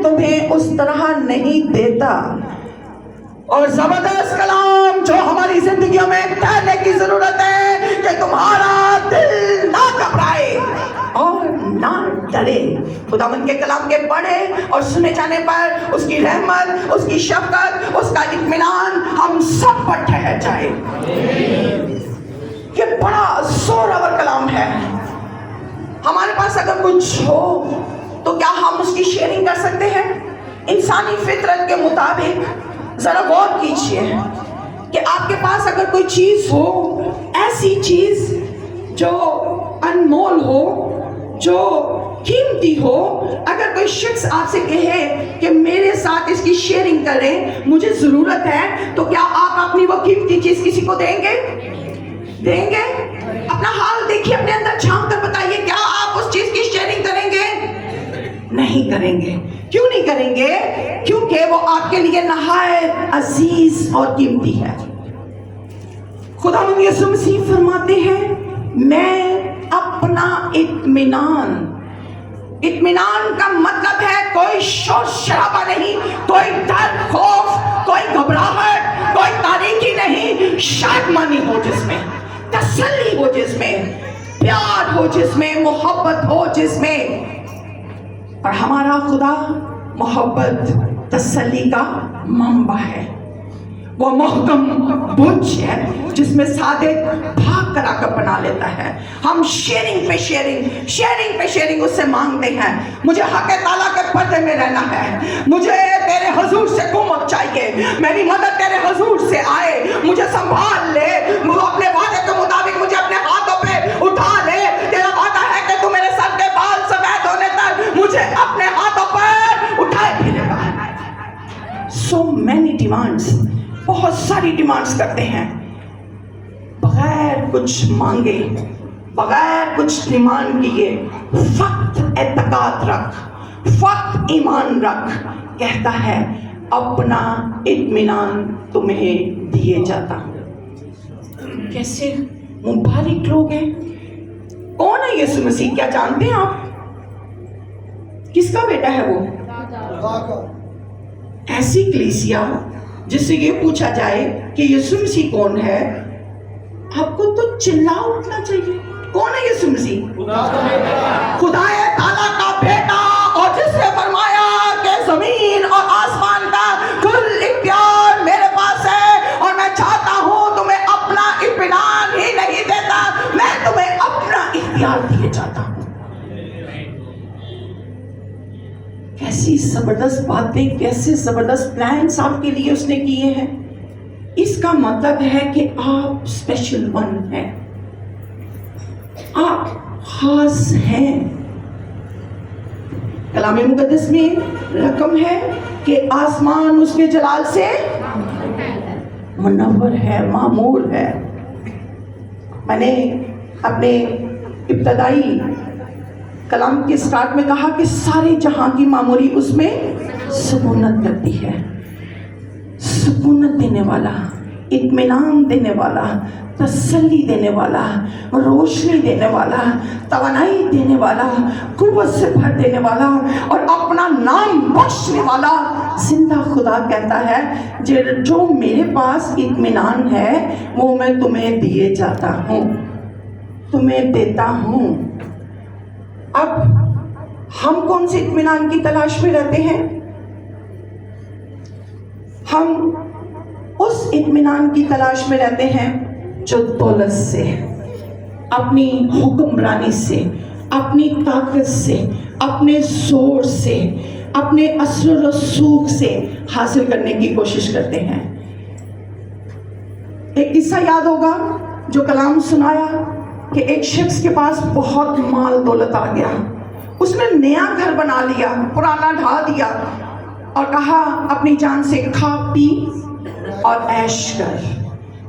تمہیں اس طرح نہیں دیتا. اور زبردست کلام جو ہماری زندگیوں میں کہنے کی ضرورت ہے کہ تمہارا دل نہ گھبرائے اور نہ ڈرے. خداوند کے کلام کے پڑھے اور سنے جانے پر اس کی رحمت، اس کی شفقت، اس کا اطمینان ہم سب پر ٹھہر جائے. یہ بڑا زورآور کلام ہے. ہمارے پاس اگر کچھ ہو تو کیا ہم اس کی شیئرنگ کر سکتے ہیں؟ انسانی فطرت کے مطابق ذرا غور کیجئے کہ آپ کے پاس اگر کوئی چیز ہو، ایسی چیز جو انمول ہو، جو قیمتی ہو، اگر کوئی شخص آپ سے کہے کہ میرے ساتھ اس کی شیئرنگ کریں، مجھے ضرورت ہے، تو کیا آپ اپنی وہ قیمتی چیز کسی کو دیں گے؟ دیں گے؟ اپنا حال دیکھیے، اپنے اندر جھانک کر بتائیے، کیا آپ اس چیز کی شیئرنگ کریں گے؟ نہیں کریں گے. کیوں نہیں کریں گے؟ کیونکہ وہ آپ کے لیے نہایت عزیز اور قیمتی ہے. خداوند یسوع مسیح فرماتے ہیں، میں اپنا اطمینان کا مطلب ہے کوئی شور شرابہ نہیں، کوئی ڈر، خوف، کوئی گھبراہٹ، کوئی تاریکی نہیں. شادمانی ہو جس میں، تسلی ہو جس میں، پیار ہو جس میں، محبت ہو جس میں. اور ہمارا خدا محبت، تسلی کا منبع ہے. وہ محکم بوجھ ہے جس میں صادق بھاگ کر آ کر بنا لیتا ہے. ہم شیئرنگ پہ شیئرنگ اس سے مانگتے ہیں. مجھے حق تعالیٰ کے پردے میں رہنا ہے، مجھے تیرے حضور سے قوت چاہیے، میری مدد تیرے حضور سے آئے، مجھے سنبھال لے، اپنے وعدے کے مطابق مجھے اپنے ہاتھوں پہ اٹھا لے. تیرا وعدہ ہے کہ تو میرے سر کے بال سفید ہونے تک مجھے اپنے ہاتھوں پر اٹھائے پھرے گا. So many demands، بہت ساری ڈیمانڈز کرتے ہیں. بغیر کچھ مانگے، بغیر کچھ ڈیمانڈ کیے، فقط اعتقاد رکھ، فقط ایمان رکھ. کہتا ہے اپنا اطمینان تمہیں دیے جاتا. کیسے مبارک لوگ ہیں. کون ہے یسوع مسیح؟ کیا جانتے ہیں آپ؟ کس کا بیٹا ہے وہ؟ ایسی کلیسیا جس سے یہ پوچھا جائے کہ یسوع مسیح کون ہے، آپ کو تو چلا اٹھنا چاہیے. کون ہے یسوع مسیح؟ خدا تعالیٰ کا بیٹا، اور جس نے فرمایا کہ زمین اور آسمان کا کل اختیار میرے پاس ہے، اور میں چاہتا ہوں تمہیں اپنا اطمینان ہی نہیں دیتا، میں تمہیں اپنا اختیار دیے جاتا ہوں. کیسی زبردست باتیں، کیسے زبردست پلانس آپ کے لیے اس نے کیے ہیں. اس کا مطلب ہے کہ آپ اسپیشل ون ہیں، آپ خاص ہیں. کلام مقدس میں رقم ہے کہ آسمان اس کے جلال سے منور ہے، معمور ہے. میں نے اپنے ابتدائی کلام کے سٹارٹ میں کہا کہ سارے جہاں کی معموری اس میں سکونت کرتی ہے. سکونت دینے والا، اطمینان دینے والا، تسلی دینے والا، روشنی دینے والا، توانائی دینے والا، قوت سے بھر دینے والا، اور اپنا نام بخشنے والا زندہ خدا کہتا ہے جو میرے پاس اطمینان ہے وہ میں تمہیں دیے جاتا ہوں، تمہیں دیتا ہوں. اب ہم کون سے اطمینان کی تلاش میں رہتے ہیں؟ ہم اس اطمینان کی تلاش میں رہتے ہیں جو دولت سے، اپنی حکمرانی سے، اپنی طاقت سے، اپنے زور سے، اپنے اثر و رسوخ سے حاصل کرنے کی کوشش کرتے ہیں. ایک قصہ یاد ہوگا جو کلام سنایا کہ ایک شخص کے پاس بہت مال دولت آ گیا. اس نے نیا گھر بنا لیا، پرانا ڈھا دیا، اور کہا اپنی جان سے کھا پی اور عیش کر.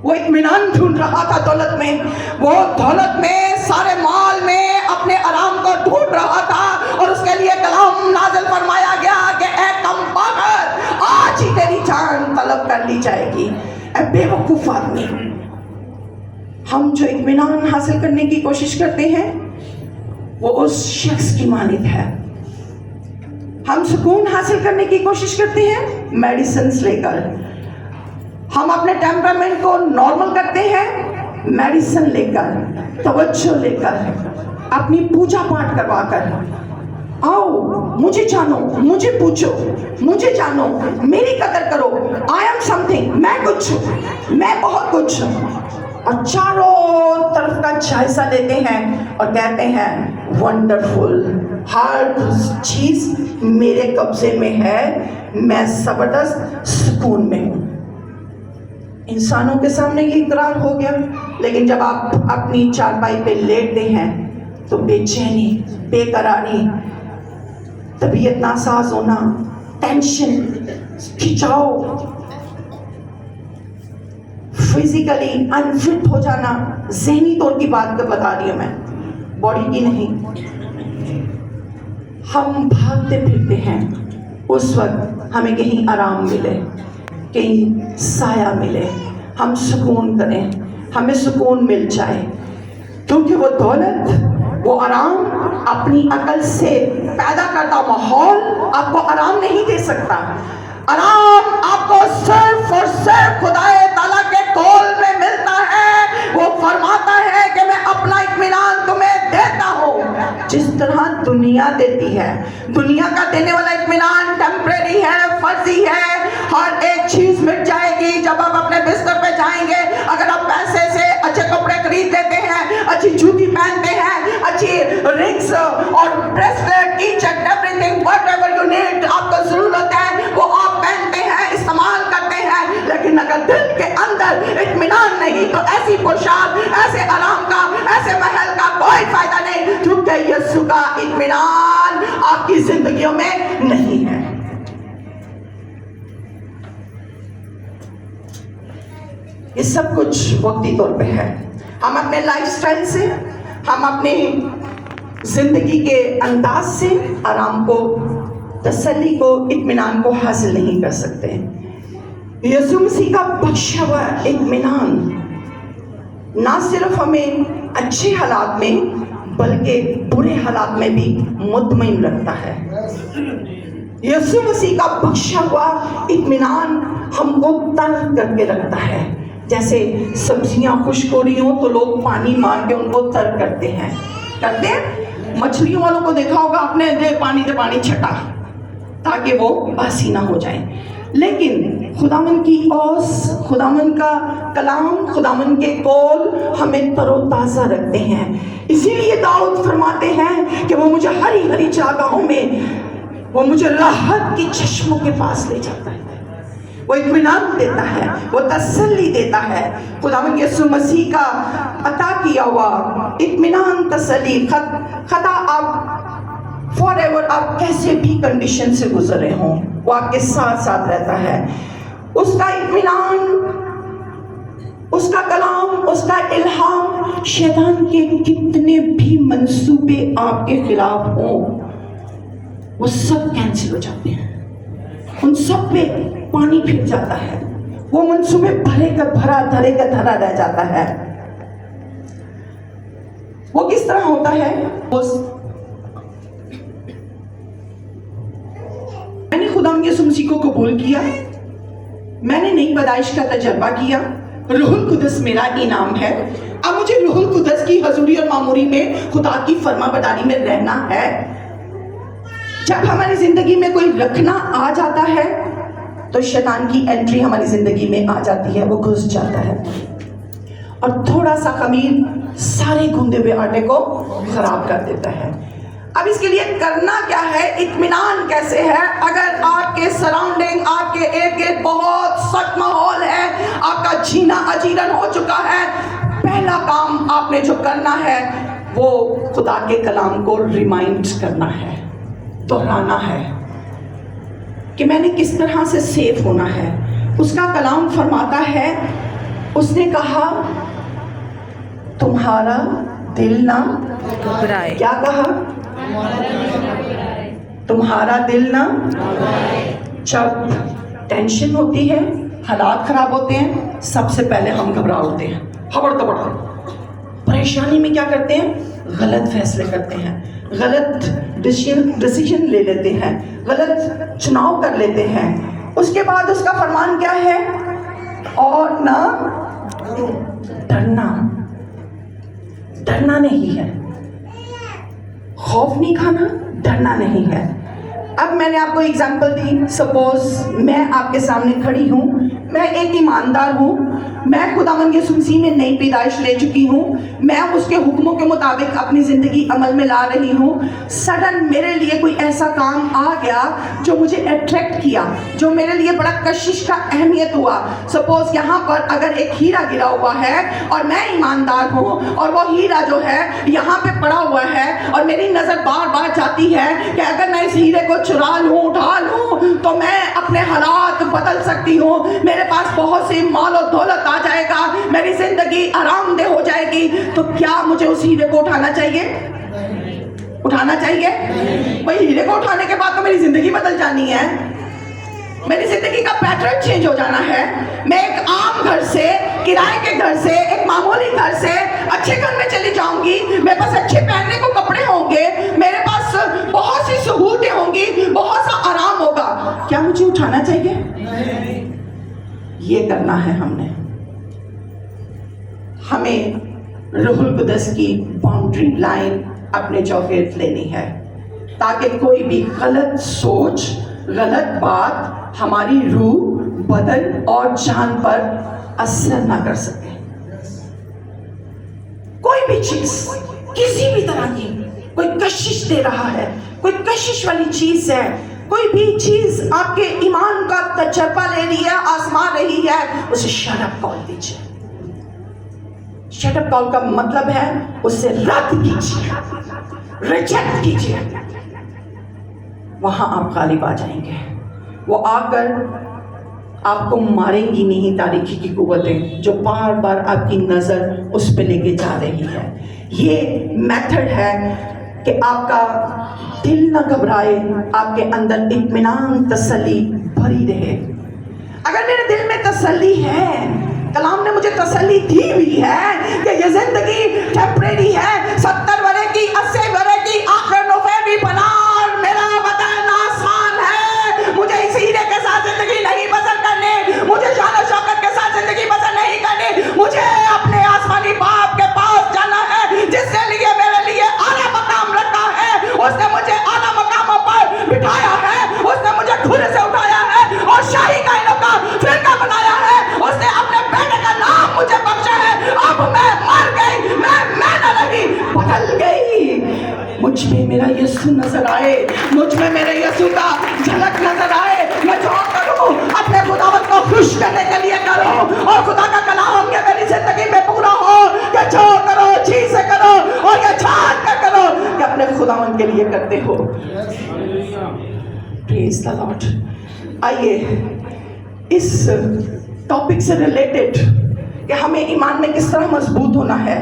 وہ اطمینان ڈھونڈ رہا تھا دولت میں، وہ دولت میں، سارے مال میں اپنے آرام کو ڈھونڈ رہا تھا. اور اس کے لیے کلام نازل فرمایا گیا کہ اے کم بخت، آج ہی تیری جان طلب کر لی جائے گی. اے بے وقوف آدمی، ہم جو اطمینان حاصل کرنے کی کوشش کرتے ہیں وہ اس شخص کی مانند ہے ہم سکون حاصل کرنے کی کوشش کرتے ہیں میڈیسنز لے کر. ہم اپنے ٹیمپرامنٹ کو نارمل کرتے ہیں میڈیسن لے کر, توجہ لے کر, اپنی پوجا پاٹ کروا کر. آؤ مجھے جانو, مجھے پوچھو, مجھے جانو, میری قدر کرو, آئی ایم سم تھنگ, میں کچھ ہوں, میں بہت کچھ ہوں. اور چاروں طرف کا جائزہ لیتے ہیں اور کہتے ہیں ونڈرفل, ہر چیز میرے قبضے میں ہے, میں زبردست سکون میں ہوں. انسانوں کے سامنے یہ اقرار ہو گیا, لیکن جب آپ اپنی چارپائی پہ لیٹتے ہیں تو بے چینی, بے قراری, طبیعت ناساز ہونا, ٹینشن, کھچاؤ, فزیکلی انفٹ ہو جانا, ذہنی طور کی بات کو بتا رہی ہوں میں, باڈی کی نہیں. ہم بھاگتے پھرتے ہیں, اس وقت ہمیں کہیں آرام ملے, کہیں سایہ ملے, ہم سکون کریں, ہمیں سکون مل جائے, کیونکہ وہ دولت, وہ آرام اپنی عقل سے پیدا کرتا ماحول آپ کو آرام نہیں دے سکتا. آرام آپ کو صرف اور صرف خدا تعالیٰ کے قول میں ملتا ہے. وہ فرماتا ہے کہ میں اپنا اطمینان تمہیں دیتا ہوں جس طرح دنیا دیتی ہے. دنیا کا دینے والا اطمینان ٹیمپریری ہے, فرضی ہے, ہر ایک چیز مٹ جائے گی جب آپ اپنے بستر پہ جائیں گے. اگر آپ پیسے سے اچھے کپڑے خرید لیتے ہیں, اچھی جوتی پہنتے ہیں, اچھی رنگس اور bracelet, each and everything whatever you need, آپ کو ضرورت ہے وہ آپ پہنتے ہیں, استعمال کرتے ہیں, لیکن اگر دل کے اندر اطمینان نہیں تو ایسی پوشاک, ایسے آرام کا, ایسے محل کا کوئی فائدہ نہیں, کیونکہ یسوع کا اطمینان آپ کی زندگیوں میں نہیں ہے. یہ سب کچھ وقتی طور پہ ہے. ہم اپنے لائف سٹائل سے, ہم اپنے زندگی کے انداز سے آرام کو, تسلی کو, اطمینان کو حاصل نہیں کر سکتے. یسوع مسیح کا بخشا ہوا اطمینان نہ صرف ہمیں اچھے حالات میں بلکہ برے حالات میں بھی مطمئن رکھتا ہے. یسوع مسیح کا بخشا ہوا اطمینان ہم کو تر کر کے رکھتا ہے. جیسے سبزیاں خشک ہو رہی ہوں تو لوگ پانی مار کے ان کو تر کرتے ہیں, کرتے ہیں. مچھلیوں والوں کو دیکھا ہوگا آپ نے, دے پانی چھٹا تاکہ وہ باسی نہ ہو جائیں. لیکن خداوند کی اوس, خداوند کا کلام, خداوند کے قول ہمیں تر و تازہ رکھتے ہیں. اسی لیے داؤد فرماتے ہیں کہ وہ مجھے ہری ہری چراگاہوں میں, وہ مجھے راحت کی چشموں کے پاس لے جاتا ہے. وہ اطمینان دیتا ہے, وہ تسلی دیتا ہے. خداوند یسوع مسیح کا عطا کیا ہوا اطمینان, تسلی, خطا آپ فار ایور, آپ کیسے بھی کنڈیشن سے گزرے ہوں, وہ آپ کے ساتھ ساتھ رہتا ہے. اس کا اطمینان, اس کا کلام, اس کا الہام, شیطان کے کتنے بھی منصوبے آپ کے خلاف ہوں وہ سب کینسل ہو جاتے ہیں, ان سب پہ پانی پھر جاتا ہے. وہ منصوبے بھرے کا بھرا, دھرے کا دھرا رہ جاتا ہے. وہ کس طرح ہوتا ہے؟ میں نے خدا یسوع مسیح کو قبول کیا, میں نے نئی پیدائش کا تجربہ کیا, روح القدس میرا انعام ہے. اب مجھے روح القدس کی حضوری اور معموری میں خدا کی فرما برداری میں رہنا ہے. جب ہماری زندگی میں کوئی رکھنا آ جاتا ہے تو شیطان کی انٹری ہماری زندگی میں آ جاتی ہے, وہ گھس جاتا ہے اور تھوڑا سا خمیر سارے گوندے ہوئے آٹے کو خراب کر دیتا ہے. اب اس کے لیے کرنا کیا ہے, اطمینان کیسے ہے؟ اگر آپ کے سراؤنڈنگ, آپ کے ارد گرد بہت سخت ماحول ہے, آپ کا جینا اجیرن ہو چکا ہے, پہلا کام آپ نے جو کرنا ہے وہ خدا کے کلام کو ریمائنڈ کرنا ہے, دہرانا ہے کہ میں نے کس طرح سے سیف ہونا ہے. اس کا کلام فرماتا ہے, اس نے کہا تمہارا دل نہ گھبرائے. کیا کہا؟ تمہارا دل نہ. جب ٹینشن ہوتی ہے, حالات خراب ہوتے ہیں, سب سے پہلے ہم گھبرا ہوتے ہیں, خبر تو بڑھا. پریشانی میں کیا کرتے ہیں؟ غلط فیصلے کرتے ہیں, غلط ڈیسیژن لے لیتے ہیں، غلط چناؤ کر لیتے ہیں، اس کے بعد اس کا فرمان کیا ہے؟ اور نہ ڈرنا، ڈرنا نہیں ہے، خوف نہیں کھانا، ڈرنا نہیں ہے۔ اب میں نے آپ کو ایگزامپل دی، سپوز میں آپ کے سامنے کھڑی ہوں، میں ایک ایماندار ہوں، میں خداوند یسوع مسیح میں نئی پیدائش لے چکی ہوں، میں اس کے حکموں کے مطابق اپنی زندگی عمل میں لا رہی ہوں، سڈن میرے لیے کوئی ایسا کام آ گیا جو مجھے اٹریکٹ کیا، جو میرے لیے بڑا کشش کا اہمیت ہوا۔ سپوز یہاں پر اگر ایک ہیرا گرا ہوا ہے اور میں ایماندار ہوں اور وہ ہیرا جو ہے یہاں پہ پڑا ہوا ہے اور میری نظر بار بار جاتی ہے کہ اگر میں اس ہیرے کو چرا لوں، اٹھا لوں تو میں اپنے حالات بدل سکتی ہوں، میرے پاس بہت سی مال و دولت آ جائے گا، میری زندگی آرام دہ ہو جائے گی، تو کیا مجھے اس ہیرے کو اٹھانا چاہیے؟ اٹھانا چاہیے؟ بھئی ہیرے کو اٹھانے کے بعد تو میری زندگی بدل جانی ہے، میری زندگی کا پیٹرن چینج ہو جانا ہے۔ میں ایک عام گھر سے، کرائے کے گھر سے، ایک معمولی گھر سے اچھے گھر میں چلی جاؤں گی، میرے پاس اچھے پہننے کو کپڑے ہوں گے، میرے پاس بہت سی سہولتیں ہوں گی، بہت سا آرام ہوگا، کیا مجھے اٹھانا چاہیے؟ یہ کرنا ہے ہم نے، ہمیں روح القدس کی باؤنڈری لائن اپنے چوکیٹ لینی ہے تاکہ کوئی بھی غلط سوچ، غلط بات ہماری روح، بدن اور جان پر اثر نہ کر سکے۔ کوئی بھی چیز کسی بھی طرح کی کوئی کشش دے رہا ہے، کوئی کشش والی چیز ہے، کوئی بھی چیز آپ کے ایمان کا تجربہ لے رہی ہے، آزما رہی ہے، اسے شٹ اپ کال دیجیے۔ شٹ اپ کال کا مطلب ہے اسے رد کیجیے، ریجیکٹ کیجیے۔ وہاں آپ غالب آ جائیں گے، وہ آ کر آپ کو ماریں گی نہیں تاریکی کی قوتیں جو بار بار آپ کی نظر اس پہ لے کے جا رہی ہے۔ یہ میتھڈ ہے کہ آپ کا دل نہ گھبرائے، آپ کے اندر اطمینان، تسلی بھری رہے۔ اگر میرے دل میں تسلی ہے، کلام نے مجھے تسلی دی ہوئی ہے کہ یہ زندگی ٹیمپریری ہے، 70 برے کی، 80 برے کی، آخر نفع بھی بنار، میرا وطن آسان ہے، مجھے اس ہیرے کے ساتھ زندگی نہیں پسند کرنی، مجھے شان و شوکت کے ساتھ زندگی پسند نہیں کرنی، مجھے اپنے آسمانی باپ کے پاس جانا ہے جس کے لیے میرے لیے اعلیٰ مقام رکھا ہے۔ اس نے مجھے اعلیٰ مقاموں پر بٹھایا ہے، اس نے مجھے کھر سے اٹھایا ہے اور شاہی کائنوں کا فرقہ بنایا ہے، اس نے اپنے بیٹے کا نام مجھے بخشا ہے۔ اب میں مر گئی، میں نہ رہی، بدل گئی۔ مجھ میں میرا یسوع نظر آئے، مجھ میں میرے یسوع کا جھلک نظر آئے۔ میں جو کروں اپنے خداوند کو خوش کرنے کے لیے کروں، اور خدا کا کلام یہ میری زندگی میں پورا ہو کہ جو کرو جی سے کرو اور یہ جان کر کرو کہ اپنے خداوند کے لیے کرتے ہو۔ پریز دی لارڈ۔ آئیے اس ٹاپک سے ریلیٹڈ کہ ہمیں ایمان میں کس طرح مضبوط ہونا ہے،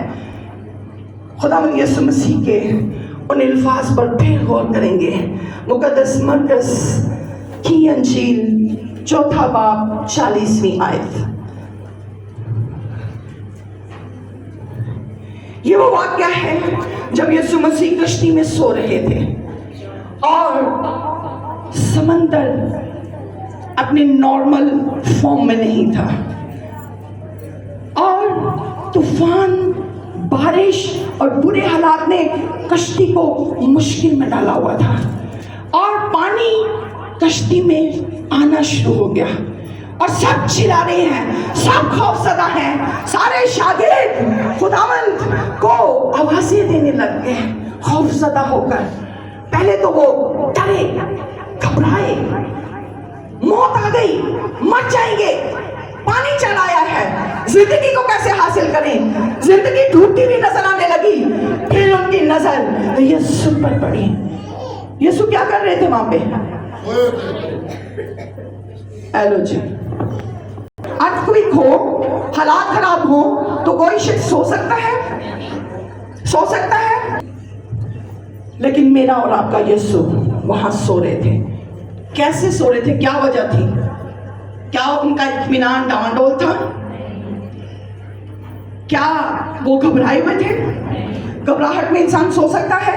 خداوند یسوع مسیح کے ان الفاظ پر پھر غور کریں گے۔ مقدس مرکز کی انجیل 4 باب 40ویں آیت۔ یہ وہ واقعہ ہے جب یسوع مسیح کشتی میں سو رہے تھے اور سمندر اپنے نارمل فارم میں نہیں تھا، اور طوفان، بارش اور برے حالات نے کشتی کو مشکل میں ڈالا ہوا تھا، اور پانی کشتی میں آنا شروع ہو گیا، اور سب چلا رہے ہیں، سب خوف زدہ ہیں، سارے شاگرد خداوند کو آوازیں دینے لگ گئے خوف زدہ ہو کر۔ پہلے تو وہ ڈرے، گھبرائے، موت آ گئی، مر جائیں گے، پانی چلایا ہے، زندگی کو کیسے حاصل کریں، زندگی ڈوبتی بھی نظر آنے لگی۔ پھر ان کی نظر یسوع پر پڑی۔ یسوع کیا کر رہے تھے وہاں پہ؟ ایلو جی، ارتھکویک ہو، حالات خراب ہو تو کوئی شخص سو سکتا ہے، سو سکتا ہے، لیکن میرا اور آپ کا یسوع وہاں سو رہے تھے۔ کیسے سو رہے تھے؟ کیا وجہ تھی؟ کیا ان کا اطمینان ڈاواڈول تھا؟ کیا وہ گھبرائے ہوئے تھے؟ گھبراہٹ میں انسان سو سکتا ہے؟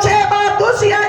6:2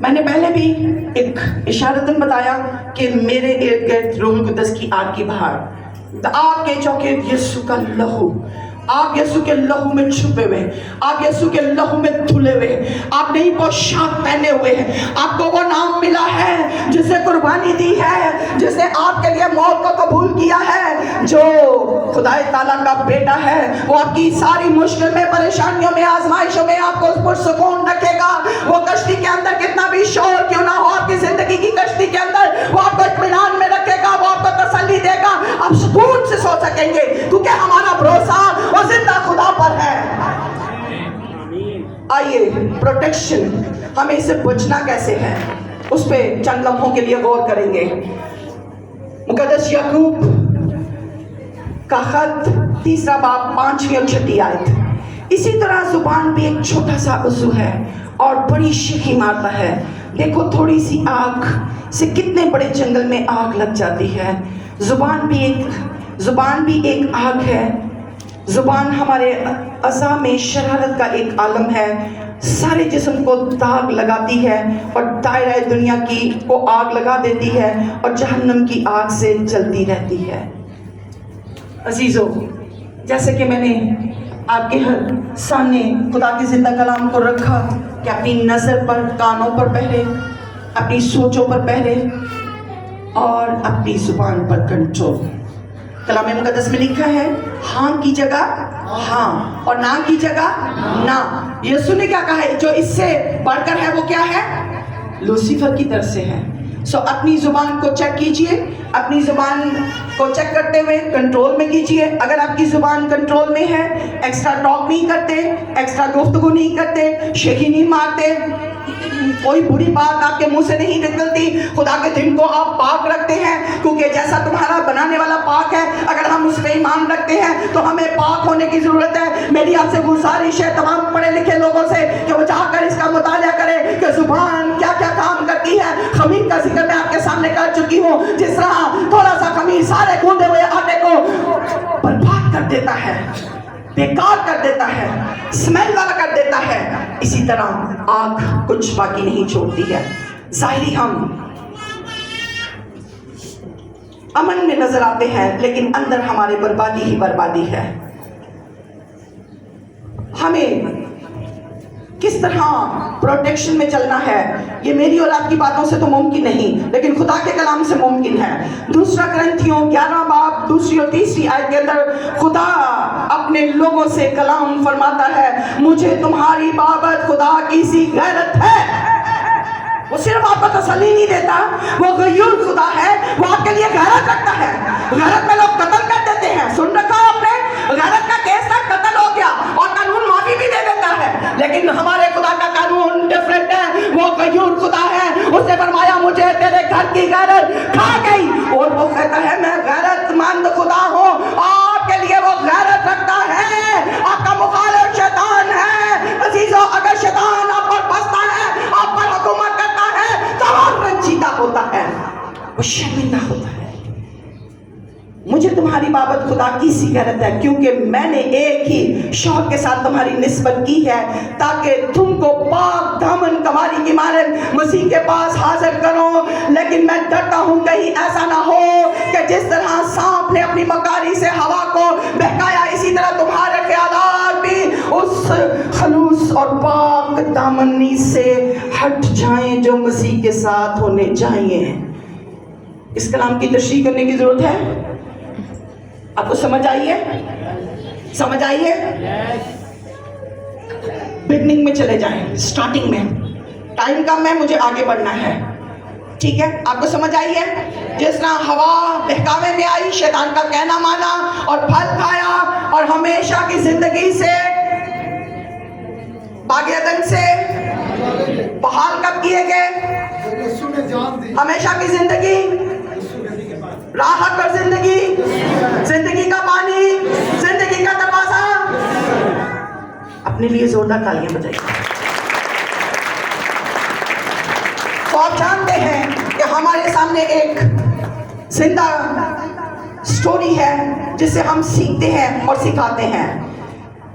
میں نے پہلے بھی ایک اشارتاً بتایا کہ میرے ارد گرد روح القدس کی آگ کی بہار، آپ کے چونکہ یسوع کا لہو، آپ یسوع کے لہو میں چھپے ہوئے، آپ یسوع کے لہو میں دھلے ہوئے، آپ نئی پوشاک پہنے ہوئے ہیں، آپ کو وہ نام ملا ہے جس نے قربانی دی ہے، جس نے آپ کے لیے موت کو قبول کیا ہے، جو خدا تعالیٰ کا بیٹا ہے۔ وہ آپ کی ساری مشکل میں، پریشانیوں میں، آزمائشوں میں آپ کو پرسکون رکھے گا۔ وہ کشتی کے اندر کتنا بھی شور کیوں نہ ہو، آپ کی زندگی کی کشتی کے اندر وہ آپ کو اطمینان میں رکھے گا، وہ آپ کو تسلی دے گا، آپ سکون سے سو سکیں گے، کیونکہ ہمارا بھروسہ وہ زندہ خدا پر ہے۔ آئیے پروٹیکشن، ہمیں اس سے بچنا کیسے ہے، اس پہ چند لمحوں کے لیے غور کریں گے۔ مقدس یعقوب کا خط 3 باب 5 اور 6 آیت۔ اسی طرح زبان بھی ایک چھوٹا سا عضو ہے اور بڑی شیخی مارتا ہے۔ دیکھو تھوڑی سی آگ سے کتنے بڑے جنگل میں آگ لگ جاتی ہے۔ زبان بھی ایک آگ ہے۔ زبان ہمارے اعضاء میں شرارت کا ایک عالم ہے، سارے جسم کو داغ لگاتی ہے اور دائرہ دنیا کی کو آگ لگا دیتی ہے اور جہنم کی آگ سے جلتی رہتی ہے۔ عزیزو، جیسے کہ میں نے آپ کے سامنے خدا کے زندہ کلام کو رکھا کہ اپنی نظر پر، کانوں پر پہرے، اپنی سوچوں پر پہرے اور اپنی زبان پر کنٹرول۔ کلام مقدس میں لکھا ہے ہاں کی جگہ ہاں اور نہ کی جگہ نہ۔ یسوع نے کیا کہا ہے؟ جو اس سے بڑھ کر ہے وہ کیا ہے؟ لوسیفر کی طرف سے ہے۔ اپنی زبان کو چیک کیجئے، اپنی زبان کو چیک کرتے ہوئے کنٹرول میں کیجئے۔ اگر آپ کی زبان کنٹرول میں ہے، ایکسٹرا ٹاک نہیں کرتے، ایکسٹرا گفتگو نہیں کرتے، شیخی نہیں مارتے، کوئی بری بات آپ کے منہ سے نہیں نکلتی، خدا کے دن کو آپ پاک رکھتے ہیں، کیونکہ جیسا تمہارا بنانے والا پاک ہے، اگر ہم اس پہ ایمان رکھتے ہیں تو ہمیں پاک ہونے کی ضرورت ہے۔ میری آپ سے گزارش ہے تمام پڑھے لکھے لوگوں سے کہ وہ جا کر اس کا مطالعہ کرے کہ زبان کیا کیا کام کرتی ہے۔ خمیر کا ذکر میں آپ کے سامنے کر چکی ہوں، جس طرح تھوڑا سا خمیر سارے گوندے ہوئے آٹے کو برباد کر دیتا ہے، بیکار کر دیتا ہے، اسمیل والا کر دیتا ہے، اسی طرح آگ کچھ باقی نہیں چھوڑتی ہے۔ ظاہری ہم امن میں نظر آتے ہیں لیکن اندر ہمارے بربادی ہی بربادی ہے۔ ہمیں کس طرح پروٹیکشن میں چلنا ہے، یہ میری اور آپ کی باتوں سے تو ممکن نہیں، لیکن خدا کے کلام سے ممکن ہے۔ 2 کرنتھیوں 11 باب 2 اور 3 آیت کے اندر خدا اپنے لوگوں سے کلام فرماتا ہے، مجھے تمہاری بابت خدا کی سی غیرت ہے۔ وہ صرف آپ کو تسلی نہیں دیتا، وہ غیور خدا ہے، وہ آپ کے لیے غیرت رکھتا ہے۔ غیرت میں لوگ قتل کر دیتے ہیں، سن رکھا آپ نے؟ غیرت کا کیس تک قتل ہو گیا اور قانون معافی بھی دے دیتا ہے، لیکن ہمارے خدا کا قانون ڈیفرنٹ ہے، وہ غیور خدا ہے۔ اس نے فرمایا مجھے تیرے گھر کی غیرت کھا گئی، اور وہ کہتا ہے میں غیرت مند خدا ہوں، آپ کے لیے وہ غیرت رکھتا ہے۔ آپ کا مخالف شیطان ہے۔ عزیزو، اگر شیطان آپ پر بستا ہے، آپ پر حکومت کرتا ہے تو وہ رنجیدہ ہوتا ہے، وہ شرمندہ ہوتا ہے۔ مجھے تمہاری بابت خدا کی سی غیرت ہے، کیونکہ میں نے ایک ہی شوق کے ساتھ تمہاری نسبت کی ہے، تاکہ تم کو پاک دامن کماری کی مانند مسیح کے پاس حاضر کروں۔ لیکن میں ڈرتا ہوں کہیں ایسا نہ ہو کہ جس طرح سانپ نے اپنی مکاری سے ہوا کو بہکایا، اسی طرح تمہارے خیالات بھی اس خلوص اور پاک دامنی سے ہٹ جائیں جو مسیح کے ساتھ ہونے چاہیے۔ اس کلام کی تشریح کرنے کی ضرورت ہے؟ آپ کو سمجھ آئیے؟ سمجھ آئیے؟ بگننگ میں چلے جائیں، سٹارٹنگ میں، ٹائم کم ہے، مجھے آگے بڑھنا ہے، ٹھیک ہے؟ آپ کو سمجھ آئیے؟ جس طرح ہوا بہکاوے میں آئی، شیطان کا کہنا مانا اور پھل کھایا اور ہمیشہ کی زندگی سے باغ عدن سے بحال کب کیے گئے؟ ہمیشہ کی زندگی، راحت اور زندگی، زندگی کا پانی، زندگی کا دروازہ۔ اپنے لیے زوردار تالیاں بجائیے۔ تو آپ جانتے ہیں کہ ہمارے سامنے ایک زندہ سٹوری ہے جس سے ہم سیکھتے ہیں اور سکھاتے ہیں۔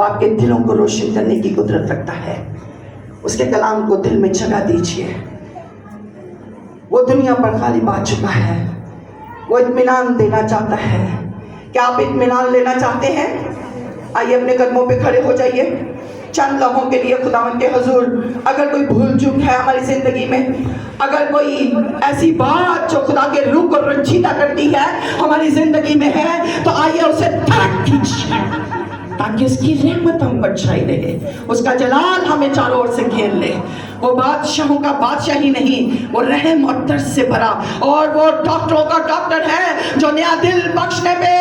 وہ آپ کے دلوں کو روشن کرنے کی قدرت رکھتا ہے. اس کے کلام کو دل میں جگہ دیجیے. وہ دنیا پر غالب آ چکا ہے. وہ اطمینان دینا چاہتا ہے. کیا آپ اطمینان لینا چاہتے ہیں؟ آئیے اپنے قدموں پہ کھڑے ہو جائیے. چند لمحوں کے لیے خداوند کے حضور اگر کوئی بھول چوک ہے ہماری زندگی میں، اگر کوئی ایسی بات جو خدا کے روح کو رنجیدہ کرتی ہے ہماری زندگی میں ہے، تو آئیے اسے ترک کیجیے تاکہ اس کی رحمت ہم پر چھائی رہے، اس کا جلال ہمیں چاروں اور سے گھیر لے. وہ بادشاہوں کا بادشاہ ہی نہیں، وہ رحم اور ترس سے بھرا، اور وہ ڈاکٹروں کا ڈاکٹر ہے جو نیا دل بخشنے پہ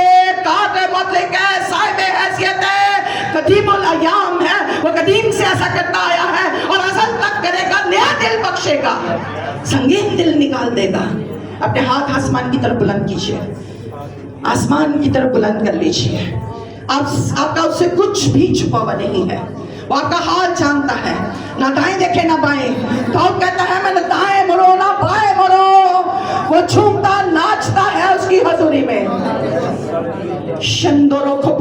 کاٹے بدلے کے صاحب حیثیت ہے. قدیم الایام ہے، وہ قدیم سے ایسا کرتا آیا ہے اور ازل تک کرے گا. نیا دل بخشے گا، سنگین دل نکال دے گا. اپنے ہاتھ آسمان کی طرف بلند کیجیے، آسمان کی طرف بلند کر لیجیے. آپ کا اس سے کچھ بھی چھپا ہوا نہیں ہے. وہ آپ کا حال جانتا ہے. نہ دائیں دیکھے نہ بائیں. داؤد کہتا ہے میں نہ دائیں مڑو نہ بائیں مڑو. وہ جھومتا ناچتا ہے اس کی حضوری میں. شندوروں کو